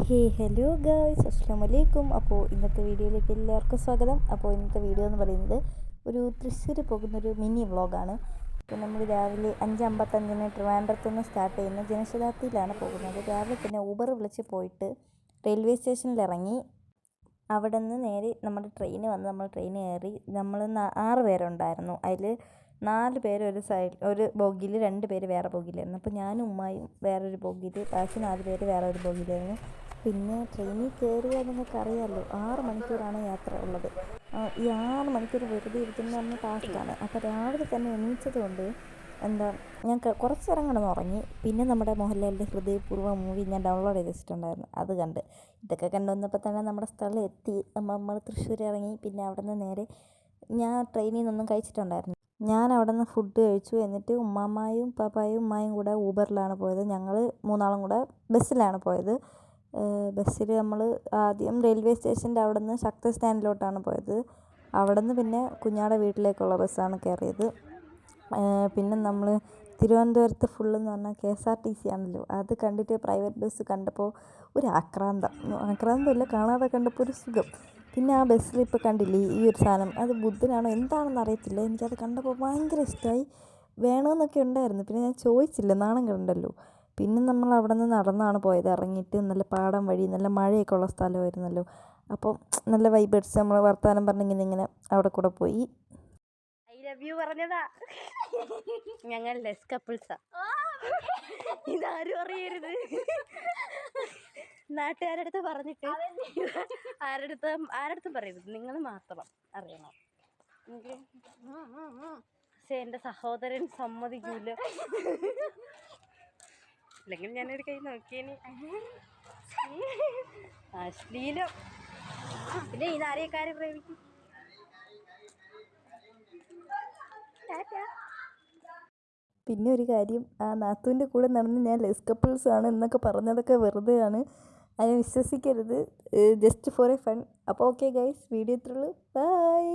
Hello guys, അസ്സലാമു അലൈക്കും. അപ്പോൾ ഇന്നത്തെ വീഡിയോയിലേക്ക് എല്ലാവർക്കും സ്വാഗതം. അപ്പോൾ ഇന്നത്തെ വീഡിയോ എന്ന് പറയുന്നത് ഒരു തൃശ്ശൂർ പോകുന്നൊരു മിനി വ്ളോഗാണ്. അപ്പോൾ നമ്മൾ രാവിലെ 5:55 ട്രിവാൻഡ്രത്തു നിന്ന് സ്റ്റാർട്ട് ചെയ്യുന്ന ജനശതാബ്ദിയിലാണ് പോകുന്നത്. രാവിലെ തന്നെ ഊബർ വിളിച്ച് പോയിട്ട് റെയിൽവേ സ്റ്റേഷനിൽ ഇറങ്ങി അവിടെ നിന്ന് നേരെ നമ്മുടെ ട്രെയിന് വന്ന് നമ്മൾ ട്രെയിൻ കയറി. നമ്മൾ 6 പേരുണ്ടായിരുന്നു. അതിൽ 4 പേര് ഒരു ബോഗിയിൽ, 2 പേര് വേറെ ബോഗിയിലായിരുന്നു. അപ്പോൾ ഞാനും ഉമ്മായും വേറൊരു ബോഗിയിൽ, ബാക്കി 4 പേര് വേറെ ഒരു ബോഗിയിലായിരുന്നു. പിന്നെ ട്രെയിനിൽ കയറിയാൽ നിങ്ങൾക്കറിയാമല്ലോ, 6 മണിക്കൂറാണ് യാത്ര ഉള്ളത്. ഈ 6 മണിക്കൂർ വെറുതെ ഇരിക്കുന്ന പറഞ്ഞ ടാസ്ക്കാണ്. അപ്പോൾ രാവിലെ തന്നെ എണീച്ചത് കൊണ്ട് ഞാൻ കുറച്ച് നേരം കിടന്ന് ഉറങ്ങി. പിന്നെ നമ്മുടെ മോഹൻലാലിൻ്റെ ഹൃദയപൂർവ്വ മൂവി ഞാൻ ഡൗൺലോഡ് ചെയ്ത് വെച്ചിട്ടുണ്ടായിരുന്നു, അത് കണ്ട്. ഇതൊക്കെ കണ്ടു വന്നപ്പോൾ തന്നെ നമ്മുടെ സ്ഥലം എത്തി. നമ്മൾ തൃശ്ശൂർ ഇറങ്ങി. പിന്നെ അവിടെ നിന്ന് നേരെ ഞാൻ ട്രെയിനിൽ നിന്നൊന്നും കഴിച്ചിട്ടുണ്ടായിരുന്നു. ഞാൻ അവിടെ നിന്ന് ഫുഡ് കഴിച്ചു. എന്നിട്ട് ഉമ്മാമ്മയും പാപ്പായും ഉമ്മായും കൂടെ ഊബറിലാണ് പോയത്. ഞങ്ങൾ 3 കൂടെ ബസ്സിലാണ് പോയത്. ബസ്സിൽ നമ്മൾ ആദ്യം റെയിൽവേ സ്റ്റേഷൻ്റെ അവിടെ നിന്ന് ശക്തി സ്റ്റാൻഡിലോട്ടാണ് പോയത്. അവിടെ നിന്ന് പിന്നെ കുഞ്ഞാടെ വീട്ടിലേക്കുള്ള ബസ്സാണ് കയറിയത്. പിന്നെ നമ്മൾ തിരുവനന്തപുരത്ത് ഫുള്ളെന്ന് പറഞ്ഞാൽ KSRTC ആണല്ലോ. അത് കണ്ടിട്ട് പ്രൈവറ്റ് ബസ് കണ്ടപ്പോൾ ഒരു ആക്രാന്തമില്ല, കാണാതെ കണ്ടപ്പോൾ ഒരു സുഖം. പിന്നെ ആ ബസ്സിൽ ഇപ്പോൾ കണ്ടില്ലേ ഈ ഒരു സാധനം, അത് ബുദ്ധനാണോ എന്താണെന്ന് അറിയത്തില്ല. എനിക്കത് കണ്ടപ്പോൾ ഭയങ്കര ഇഷ്ടമായി. വേണമെന്നൊക്കെ ഉണ്ടായിരുന്നു. പിന്നെ ഞാൻ ചോദിച്ചില്ല, നാണം കണ്ടല്ലോ. പിന്നെ നമ്മൾ അവിടെ നിന്ന് നടന്നാണ് പോയത്. ഇറങ്ങിയിട്ട് നല്ല പാടം വഴി, നല്ല മഴയൊക്കെ ഉള്ള സ്ഥലമായിരുന്നല്ലോ. അപ്പോൾ നല്ല വൈബ് അടിച്ച് നമ്മൾ വർത്തമാനം പറഞ്ഞിങ്ങനെ അവിടെ കൂടെ പോയി. ഐ ലവ് യു പറഞ്ഞതാ. ഞങ്ങൾ ലെസ് കപ്പിൾസാ. ഇതാരും അറിയരുത്. നാട്ടുകാരടുത്ത് പറഞ്ഞിട്ട് ആരടുത്തും പറയരുത്, നിങ്ങൾ മാത്രം അറിയണം. പക്ഷെ എൻ്റെ സഹോദരൻ സമ്മതിക്കൂല. അല്ലെങ്കിൽ ഞാനൊരു കൈ നോക്കിയേന്. അശ്ലീലം. പിന്നെ ഈ നാരിയക്കാരെ പ്രേമിക്കും. പിന്നെ ഒരു കാര്യം, ആ നാത്തൂൻ്റെ കൂടെ നടന്ന് ഞാൻ ലെസ് കപ്പിൾസ് ആണ് എന്നൊക്കെ പറഞ്ഞതൊക്കെ വെറുതെയാണ്, അതിനെ വിശ്വസിക്കരുത്. Just for A fun. അപ്പോൾ ഓക്കെ ഗൈസ്, വീഡിയോ ഇത്രയുള്ളൂ. ബൈ.